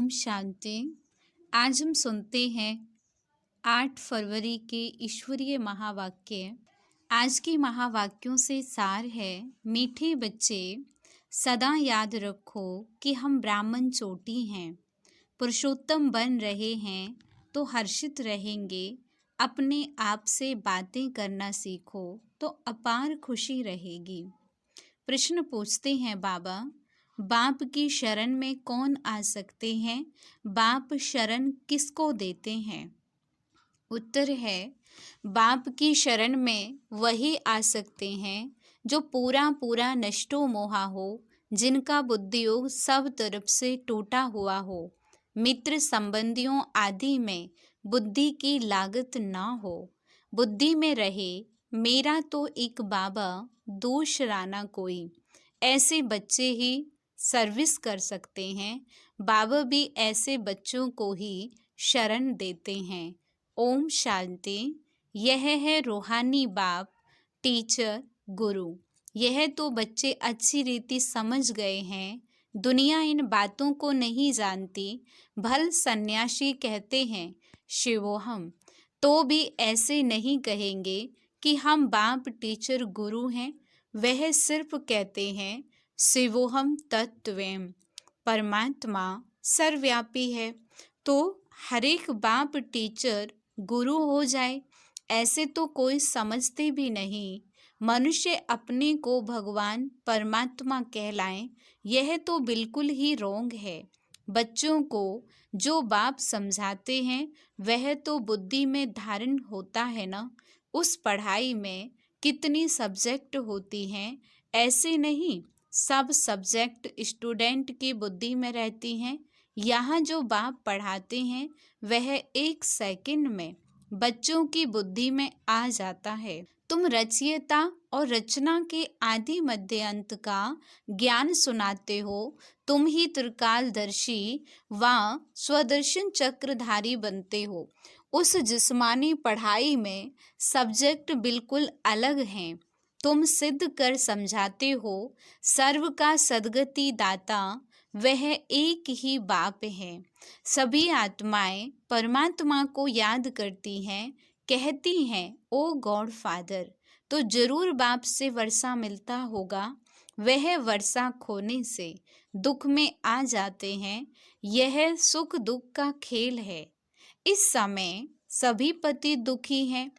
ओम शांति। आज हम सुनते हैं 8 फरवरी के ईश्वरीय महावाक्य। आज के महावाक्यों से सार है, मीठे बच्चे सदा याद रखो कि हम ब्राह्मण चोटी हैं, पुरुषोत्तम बन रहे हैं तो हर्षित रहेंगे। अपने आप से बातें करना सीखो तो अपार खुशी रहेगी। प्रश्न पूछते हैं बाबा, बाप की शरण में कौन आ सकते हैं? बाप शरण किसको देते हैं? उत्तर है, बाप की शरण में वही आ सकते हैं जो पूरा पूरा नष्टो मोहा हो, जिनका बुद्धि योग सब तरफ से टूटा हुआ हो, मित्र संबंधियों आदि में बुद्धि की लागत ना हो, बुद्धि में रहे मेरा तो एक बाबा, दूसरा कोई। ऐसे बच्चे ही सर्विस कर सकते हैं। बाबा भी ऐसे बच्चों को ही शरण देते हैं। ओम शांति। यह है रूहानी बाप, टीचर, गुरु। यह तो बच्चे अच्छी रीति समझ गए हैं। दुनिया इन बातों को नहीं जानती। भल सन्यासी कहते हैं शिवोहम, तो भी ऐसे नहीं कहेंगे कि हम बाप, टीचर, गुरु हैं। वह सिर्फ कहते हैं शिवोहम तत्त्वम्। परमात्मा सर्वव्यापी है, तो हर एक बाप, टीचर, गुरु हो जाए, ऐसे तो कोई समझते भी नहीं। मनुष्य अपने को भगवान परमात्मा कहलाएं, यह तो बिल्कुल ही रोंग है। बच्चों को जो बाप समझाते हैं वह तो बुद्धि में धारण होता है ना। उस पढ़ाई में कितनी सब्जेक्ट होती हैं, ऐसे नहीं सब सब्जेक्ट स्टूडेंट की बुद्धि में रहती हैं। यहाँ जो बाप पढ़ाते हैं वह 1 सेकंड में बच्चों की बुद्धि में आ जाता है। तुम रचयिता और रचना के आदि मध्य अंत का ज्ञान सुनाते हो। तुम ही त्रिकालदर्शी व स्वदर्शन चक्रधारी बनते हो। उस जिस्मानी पढ़ाई में सब्जेक्ट बिल्कुल अलग हैं। तुम सिद्ध कर समझाते हो सर्व का सद्गति दाता वह एक ही बाप है। सभी आत्माएं परमात्मा को याद करती हैं, कहती हैं ओ गॉड फादर, तो जरूर बाप से वर्षा मिलता होगा। वह वर्षा खोने से दुख में आ जाते हैं। यह सुख दुख का खेल है। इस समय सभी पति दुखी हैं।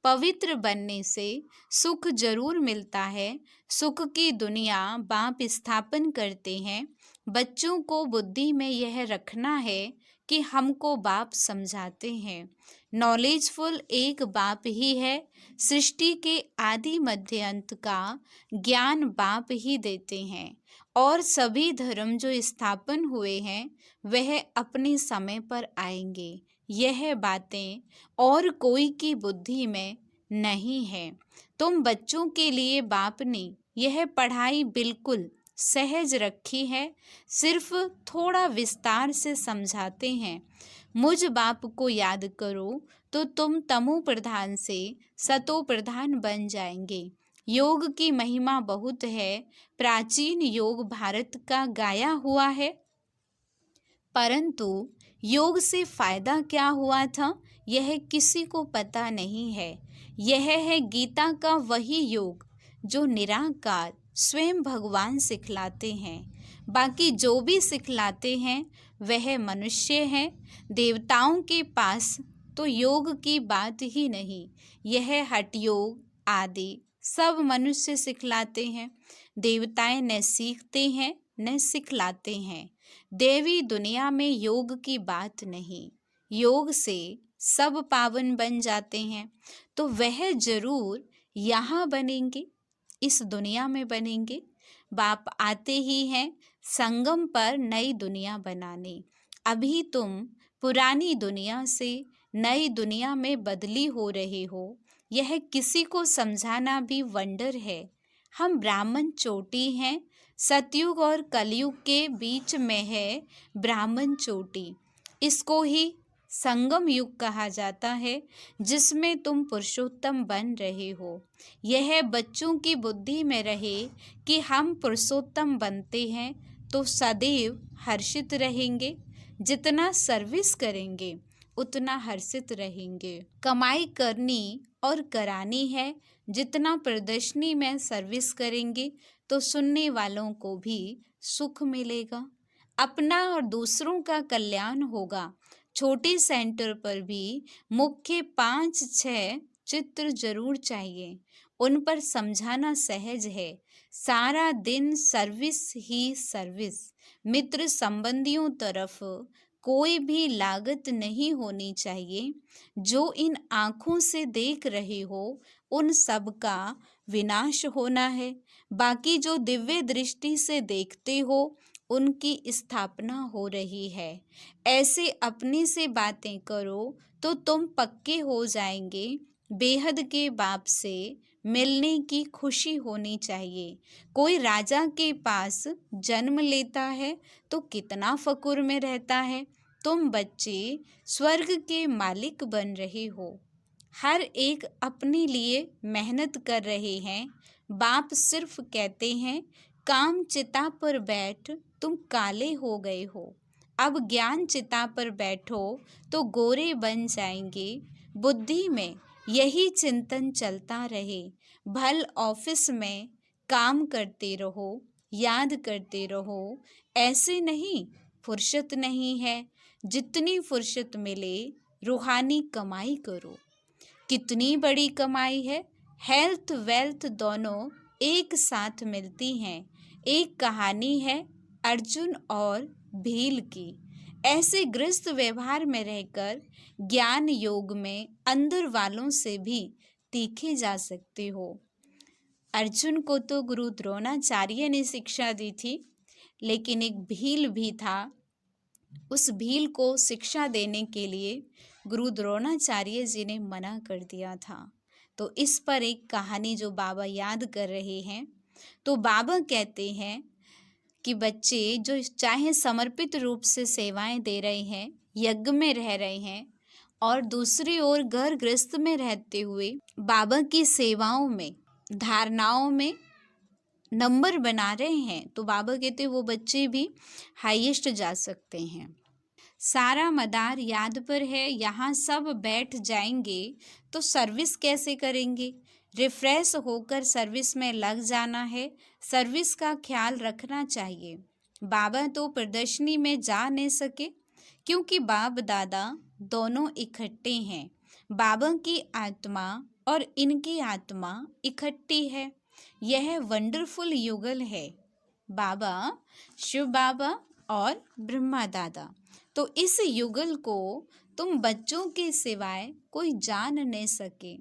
पवित्र बनने से सुख जरूर मिलता है। सुख की दुनिया बाप स्थापन करते हैं। बच्चों को बुद्धि में यह रखना है कि हमको बाप समझाते हैं। नॉलेजफुल एक बाप ही है। सृष्टि के आदि मध्य अंत का ज्ञान बाप ही देते हैं। और सभी धर्म जो स्थापन हुए हैं वह अपने समय पर आएंगे। यह बातें और कोई की बुद्धि में नहीं है। तुम बच्चों के लिए बाप ने यह पढ़ाई बिल्कुल सहज रखी है। सिर्फ थोड़ा विस्तार से समझाते हैं। मुझ बाप को याद करो तो तुम तमो प्रधान से सतो प्रधान बन जाएंगे। योग की महिमा बहुत है। प्राचीन योग भारत का गाया हुआ है, परंतु योग से फायदा क्या हुआ था यह किसी को पता नहीं है। यह है गीता का वही योग जो निराकार स्वयं भगवान सिखलाते हैं। बाकी जो भी सिखलाते हैं वह मनुष्य है। देवताओं के पास तो योग की बात ही नहीं। यह हठ योग आदि सब मनुष्य सिखलाते हैं। देवताएं न सीखते हैं न सिखलाते हैं। देवी दुनिया में योग की बात नहीं। योग से सब पावन बन जाते हैं, तो वह जरूर यहाँ बनेंगे, इस दुनिया में बनेंगे। बाप आते ही हैं संगम पर नई दुनिया बनाने। अभी तुम पुरानी दुनिया से नई दुनिया में बदली हो रहे हो। यह किसी को समझाना भी वंडर है। हम ब्राह्मण चोटी हैं। सतयुग और कलयुग के बीच में है ब्राह्मण चोटी। इसको ही संगम युग कहा जाता है, जिसमें तुम पुरुषोत्तम बन रहे हो। यह बच्चों की बुद्धि में रहे कि हम पुरुषोत्तम बनते हैं तो सदैव हर्षित रहेंगे। जितना सर्विस करेंगे उतना हर्षित रहेंगे। कमाई करनी और करानी है, जितना प्रदर्शनी में सर्विस करेंगे तो सुनने वालों को भी सुख मिलेगा, अपना और दूसरों का कल्याण होगा। छोटे सेंटर पर भी मुख्य 5-6 चित्र जरूर चाहिए, उन पर समझाना सहज है। सारा दिन सर्विस ही सर्विस। मित्र संबंधियों तरफ कोई भी लागत नहीं होनी चाहिए। जो इन आँखों से देख रहे हो उन सब का विनाश होना है। बाकी जो दिव्य दृष्टि से देखते हो उनकी स्थापना हो रही है। ऐसे अपने से बातें करो तो तुम पक्के हो जाएंगे। बेहद के बाप से मिलने की खुशी होनी चाहिए। कोई राजा के पास जन्म लेता है तो कितना फकुर में रहता है। तुम बच्चे स्वर्ग के मालिक बन रहे हो। हर एक अपने लिए मेहनत कर रहे हैं। बाप सिर्फ कहते हैं काम चिता पर बैठ, तुम काले हो गए हो। अब ज्ञान चिता पर बैठो तो गोरे बन जाएंगे। बुद्धि में यही चिंतन चलता रहे। भल ऑफिस में काम करते रहो, याद करते रहो। ऐसे नहीं, फुर्सत नहीं है। जितनी फुर्सत मिले रूहानी कमाई करो। कितनी बड़ी कमाई है। हेल्थ वेल्थ दोनों एक साथ मिलती हैं। एक कहानी है अर्जुन और भील की। ऐसे गृहस्थ व्यवहार में रहकर ज्ञान योग में अंदर वालों से भी तीखे जा सकते हो। अर्जुन को तो गुरु द्रोणाचार्य ने शिक्षा दी थी, लेकिन एक भील भी था। उस भील को शिक्षा देने के लिए गुरु द्रोणाचार्य जी ने मना कर दिया था। तो इस पर एक कहानी जो बाबा याद कर रहे हैं, तो बाबा कहते हैं कि बच्चे जो चाहे समर्पित रूप से सेवाएं दे रहे हैं, यज्ञ में रह रहे हैं और दूसरी ओर घर गृहस्थ में रहते हुए बाबा की सेवाओं में, धारणाओं में नंबर बना रहे हैं, तो बाबा कहते वो बच्चे भी हाईएस्ट जा सकते हैं। सारा मदार याद पर है, यहाँ सब बैठ जाएंगे तो सर्विस कैसे करेंगे। रिफ्रेश होकर सर्विस में लग जाना है। सर्विस का ख्याल रखना चाहिए। बाबा तो प्रदर्शनी में जा नहीं सके क्योंकि बाप दादा दोनों इकट्ठे हैं। बाबा की आत्मा और इनकी आत्मा इकट्ठी है। यह वंडरफुल युगल है। बाबा, शिव बाबा और ब्रह्मा दादा। तो इस युगल को तुम बच्चों के सिवाय कोई जान नहीं सके।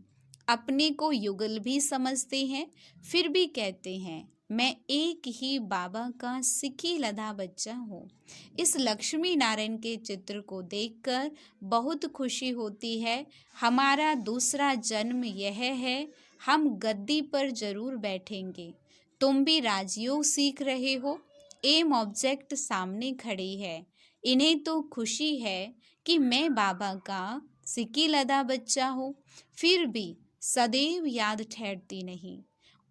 अपने को युगल भी समझते हैं, फिर भी कहते हैं मैं एक ही बाबा का सिकी लदा बच्चा हूँ। इस लक्ष्मी नारायण के चित्र को देखकर बहुत खुशी होती है। हमारा दूसरा जन्म यह है, हम गद्दी पर जरूर बैठेंगे। तुम भी राजयोग सीख रहे हो। एम ऑब्जेक्ट सामने खड़ी है। इन्हें तो खुशी है कि मैं बाबा का सिकी लदा बच्चा हूँ, फिर भी सदैव याद ठहरती नहीं।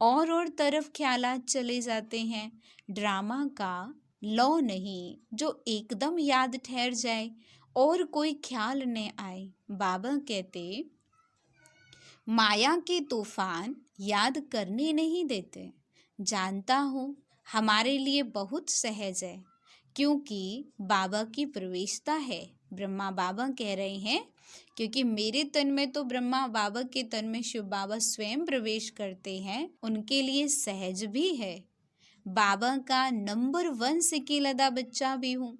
और तरफ ख्यालात चले जाते हैं। ड्रामा का लौ नहीं जो एकदम याद ठहर जाए और कोई ख्याल न आए। बाबा कहते माया के तूफान याद करने नहीं देते। जानता हूँ हमारे लिए बहुत सहज है क्योंकि बाबा की प्रवेशता है। ब्रह्मा बाबा कह रहे हैं क्योंकि मेरे तन में तो ब्रह्मा बाबा के तन में शिव बाबा स्वयं प्रवेश करते हैं, उनके लिए सहज भी है। बाबा का नंबर 1 सिकी लदा बच्चा भी हूँ।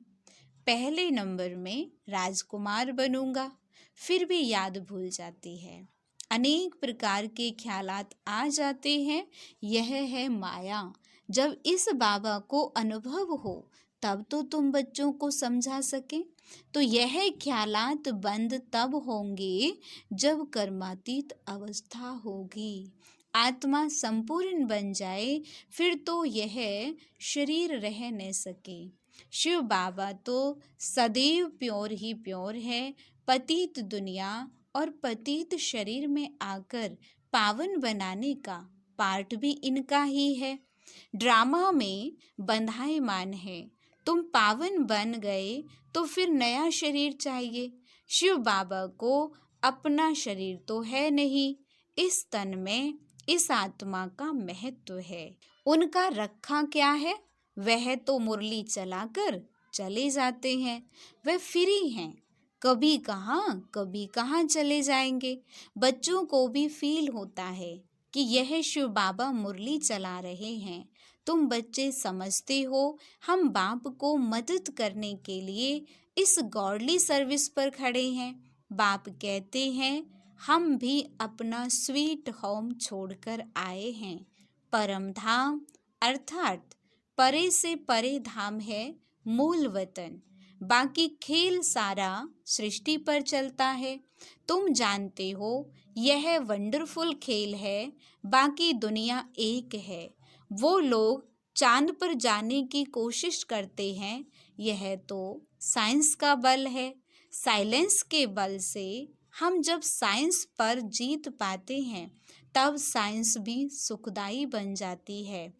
पहले नंबर में राजकुमार बनूंगा, फिर भी याद भूल जाती है। अनेक प्रकार के ख्यालात आ जाते हैं। यह है माया। जब इस बाबा को अनुभव हो तब तो तुम बच्चों को समझा सके। तो यह ख्यालात बंद तब होंगे जब कर्मातीत अवस्था होगी, आत्मा संपूर्ण बन जाए, फिर तो यह शरीर रह न सके। शिव बाबा तो सदैव प्योर ही प्योर है। पतित दुनिया और पतित शरीर में आकर पावन बनाने का पार्ट भी इनका ही है। ड्रामा में बंधायमान है, तुम पावन बन गए तो फिर नया शरीर चाहिए। शिव बाबा को अपना शरीर तो है नहीं, इस तन में इस आत्मा का महत्व है। उनका रखा क्या है? वह तो मुरली चलाकर चले जाते हैं, वह फ्री हैं, कभी कहाँ चले जाएंगे। बच्चों को भी फील होता है कि यह शिव बाबा मुरली चला रहे हैं। तुम बच्चे समझते हो हम बाप को मदद करने के लिए इस गॉडली सर्विस पर खड़े हैं। बाप कहते हैं हम भी अपना स्वीट होम छोड़कर आए हैं। परम धाम अर्थात परे से परे धाम है मूल वतन। बाकी खेल सारा सृष्टि पर चलता है। तुम जानते हो यह वंडरफुल खेल है। बाकी दुनिया एक है। वो लोग चांद पर जाने की कोशिश करते हैं, यह तो साइंस का बल है। साइलेंस के बल से हम जब साइंस पर जीत पाते हैं तब साइंस भी सुखदाई बन जाती है।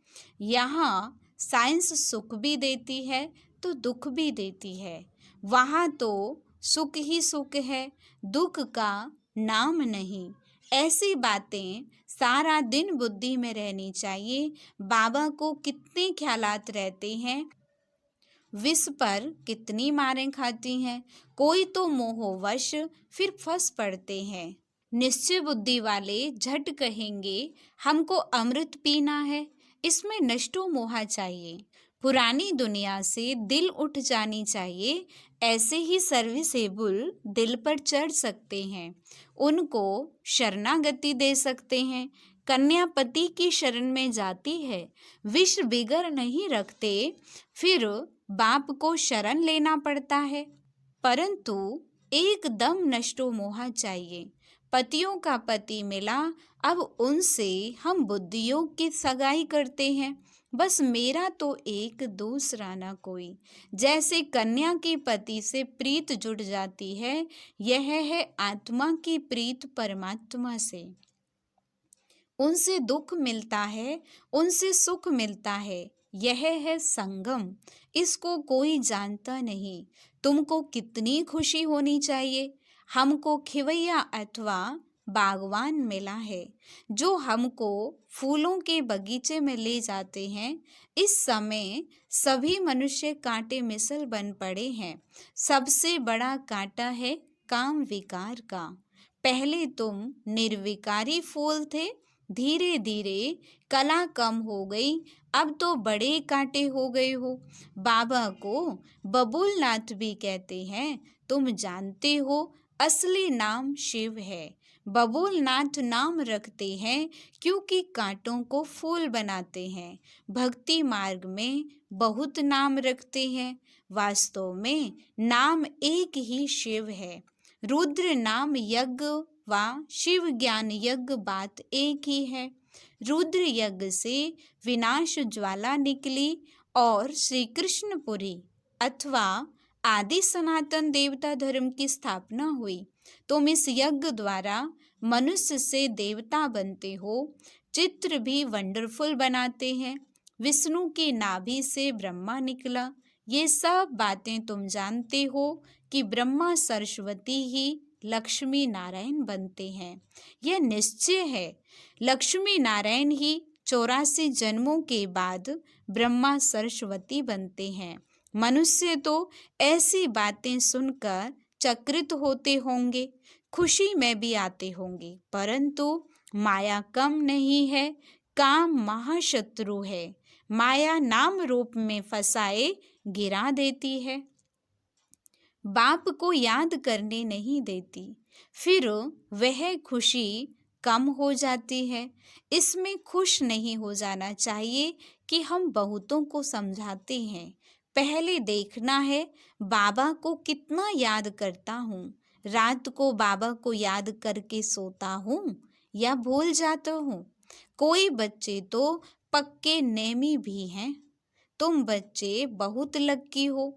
यहाँ साइंस सुख भी देती है तो दुख भी देती है। वहाँ तो सुख ही सुख है, दुख का नाम नहीं। ऐसी बातें सारा दिन बुद्धि में रहनी चाहिए। बाबा को कितने ख्यालात रहते हैं, विष पर कितनी मारें खाती हैं। कोई तो मोहवश फिर फंस पड़ते हैं। निश्चय बुद्धि वाले झट कहेंगे हमको अमृत पीना है, इसमें नष्टो मोहा चाहिए। पुरानी दुनिया से दिल उठ जानी चाहिए। ऐसे ही सर्विसेबल दिल पर चढ़ सकते हैं, उनको शरणागति दे सकते हैं। कन्या पति की शरण में जाती है, विष बिगर नहीं रखते, फिर बाप को शरण लेना पड़ता है। परंतु एकदम नष्टो मोहा चाहिए। पतियों का पति मिला, अब उनसे हम बुद्धियों की सगाई करते हैं। बस मेरा तो एक दूसरा ना कोई। जैसे कन्या की पति से प्रीत जुड़ जाती है, यह है आत्मा की प्रीत परमात्मा से। उनसे दुख मिलता है, उनसे सुख मिलता है, यह है संगम। इसको कोई जानता नहीं। तुमको कितनी खुशी होनी चाहिए। हमको खिवैया अथवा बागवान मिला है जो हमको फूलों के बगीचे में ले जाते हैं। इस समय सभी मनुष्य कांटे मिसल बन पड़े हैं। सबसे बड़ा कांटा है काम विकार का। पहले तुम निर्विकारी फूल थे, धीरे धीरे कला कम हो गई, अब तो बड़े कांटे हो गए हो। बाबा को बबूलनाथ भी कहते हैं। तुम जानते हो असली नाम शिव है। बबूलनाथ नाम रखते हैं क्योंकि कांटों को फूल बनाते हैं। भक्ति मार्ग में बहुत नाम रखते हैं, वास्तव में नाम एक ही शिव है। रुद्र नाम यज्ञ व शिव ज्ञान यज्ञ बात एक ही है। रुद्र यज्ञ से विनाश ज्वाला निकली और श्री कृष्णपुरी अथवा आदि सनातन देवता धर्म की स्थापना हुई। तुम इस यज्ञ द्वारा मनुष्य से देवता बनते हो। चित्र भी वंडरफुल बनाते हैं। विष्णु की नाभि से ब्रह्मा निकला। ये सब बातें तुम जानते हो कि ब्रह्मा सरस्वती ही लक्ष्मी नारायण बनते हैं। यह निश्चय है। लक्ष्मी नारायण ही 84 जन्मों के बाद ब्रह्मा सरस्वती बनते हैं। मनुष्य तो ऐसी बातें सुनकर चकित होते होंगे, खुशी में भी आते होंगे, परंतु माया कम नहीं है। काम महाशत्रु है। माया नाम रूप में फंसाए गिरा देती है, बाप को याद करने नहीं देती, फिर वह खुशी कम हो जाती है। इसमें खुश नहीं हो जाना चाहिए कि हम बहुतों को समझाते हैं। पहले देखना है बाबा को कितना याद करता हूँ। रात को बाबा को याद करके सोता हूँ या भूल जाता हूँ। कोई बच्चे तो पक्के नेमी भी हैं। तुम बच्चे बहुत लक्की हो।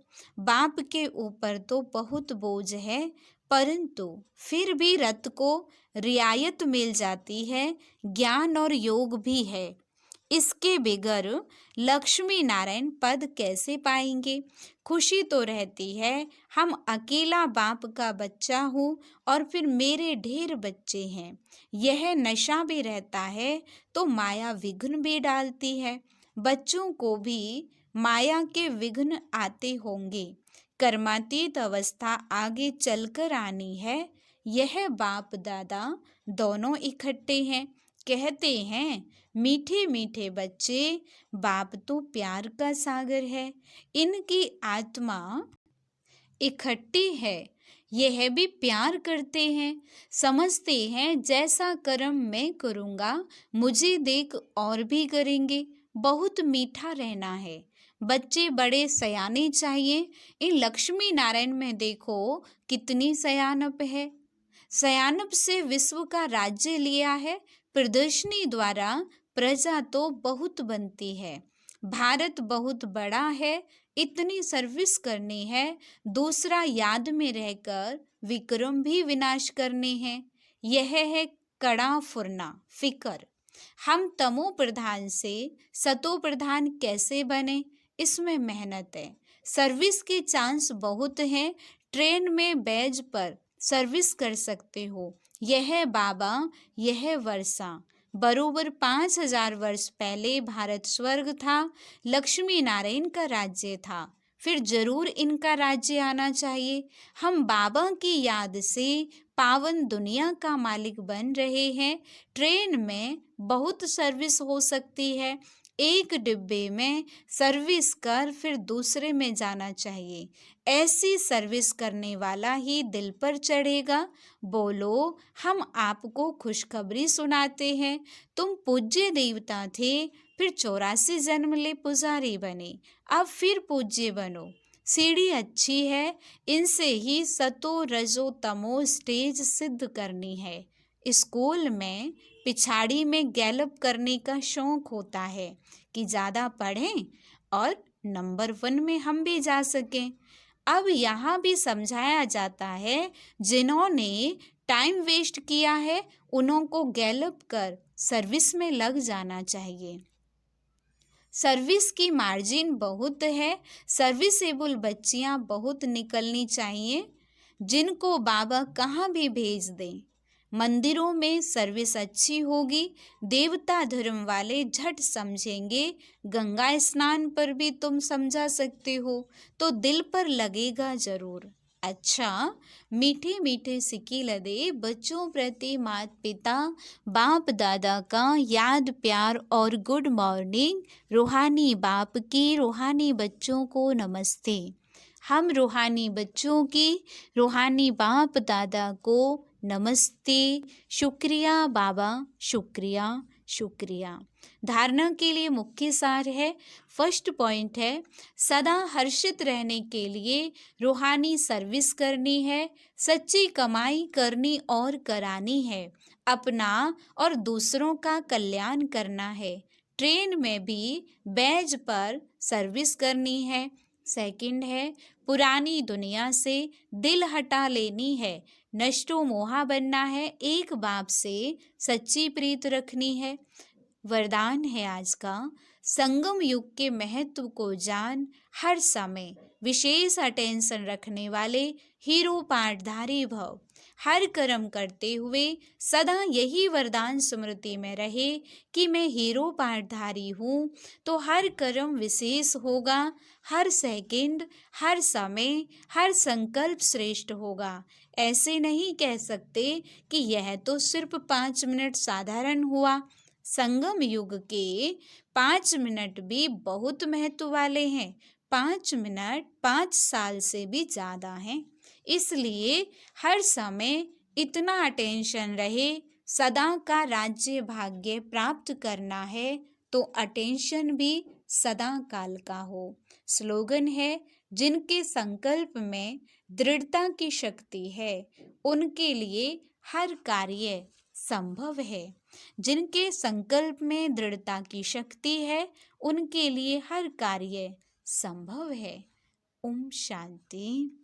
बाप के ऊपर तो बहुत बोझ है, परंतु फिर भी रथ को रियायत मिल जाती है। ज्ञान और योग भी है। इसके बगैर लक्ष्मी नारायण पद कैसे पाएंगे। खुशी तो रहती है हम अकेला बाप का बच्चा हूँ और फिर मेरे ढेर बच्चे हैं। यह नशा भी रहता है तो माया विघ्न भी डालती है। बच्चों को भी माया के विघ्न आते होंगे। कर्मातीत अवस्था आगे चलकर आनी है। यह बाप दादा दोनों इकट्ठे हैं। कहते हैं मीठे मीठे बच्चे, बाप तो प्यार का सागर है। इनकी आत्मा इकट्ठी है, यह भी प्यार करते हैं। समझते हैं जैसा कर्म मैं करूँगा मुझे देख और भी करेंगे। बहुत मीठा रहना है। बच्चे बड़े सयाने चाहिए। इन लक्ष्मी नारायण में देखो कितनी सयानप है। सयानप से विश्व का राज्य लिया है। प्रदर्शनी द्वारा प्रजा तो बहुत बनती है। भारत बहुत बड़ा है, इतनी सर्विस करनी है। दूसरा याद में रहकर विक्रम भी विनाश करने हैं। यह है कड़ा फुरना फिकर। हम तमो प्रधान से सतो प्रधान कैसे बने, इसमें मेहनत है। सर्विस के चांस बहुत हैं। ट्रेन में बैज पर सर्विस कर सकते हो। यह बाबा, यह वर्षा। बरोबर 5000 वर्ष पहले भारत स्वर्ग था, लक्ष्मी नारायण का राज्य था। फिर जरूर इनका राज्य आना चाहिए। हम बाबा की याद से पावन दुनिया का मालिक बन रहे हैं। ट्रेन में बहुत सर्विस हो सकती है। एक डिब्बे में सर्विस कर फिर दूसरे में जाना चाहिए। ऐसी सर्विस करने वाला ही दिल पर चढ़ेगा। बोलो, हम आपको खुशखबरी सुनाते हैं। तुम पूज्य देवता थे, फिर 84 जन्म ले पुजारी बने, अब फिर पूज्य बनो। सीढ़ी अच्छी है, इनसे ही सतो रजो तमो स्टेज सिद्ध करनी है। स्कूल में पिछाड़ी में गैलप करने का शौक होता है कि ज़्यादा पढ़ें और नंबर 1 में हम भी जा सकें। अब यहाँ भी समझाया जाता है जिन्होंने टाइम वेस्ट किया है उन्हों को गैलप कर सर्विस में लग जाना चाहिए। सर्विस की मार्जिन बहुत है। सर्विसेबल बच्चियाँ बहुत निकलनी चाहिए जिनको बाबा कहाँ भी भेज दें। मंदिरों में सर्विस अच्छी होगी, देवता धर्म वाले झट समझेंगे। गंगा स्नान पर भी तुम समझा सकते हो तो दिल पर लगेगा जरूर। अच्छा, मीठे मीठे सिक्के लदे बच्चों प्रति माता पिता बाप दादा का याद प्यार और गुड मॉर्निंग। रूहानी बाप की रूहानी बच्चों को नमस्ते। हम रूहानी बच्चों की रूहानी बाप दादा को नमस्ते। शुक्रिया बाबा, शुक्रिया शुक्रिया। धारणा के लिए मुख्य सार है। फर्स्ट पॉइंट है सदा हर्षित रहने के लिए रूहानी सर्विस करनी है, सच्ची कमाई करनी और करानी है, अपना और दूसरों का कल्याण करना है। ट्रेन में भी बैज पर सर्विस करनी है। सेकंड है पुरानी दुनिया से दिल हटा लेनी है, नष्टो मोहा बनना है, एक बाप से सच्ची प्रीत रखनी है। वरदान है आज का, संगम युग के महत्व को जान, हर समय विशेष अटेंशन रखने वाले हीरो पाठधारी भव। हर कर्म करते हुए सदा यही वरदान स्मृति में रहे कि मैं हीरो पाठधारी हूँ, तो हर कर्म विशेष होगा। हर सेकंड, हर समय, हर संकल्प श्रेष्ठ होगा। ऐसे नहीं कह सकते कि यह तो सिर्फ 5 मिनट साधारण हुआ। संगम युग के 5 मिनट भी बहुत महत्व वाले हैं। 5 मिनट 5 साल से भी ज़्यादा हैं। इसलिए हर समय इतना अटेंशन रहे। सदा का राज्य भाग्य प्राप्त करना है तो अटेंशन भी सदा काल का हो। स्लोगन है जिनके संकल्प में दृढ़ता की शक्ति है उनके लिए हर कार्य संभव है। जिनके संकल्प में दृढ़ता की शक्ति है उनके लिए हर कार्य संभव है। ओम शांति।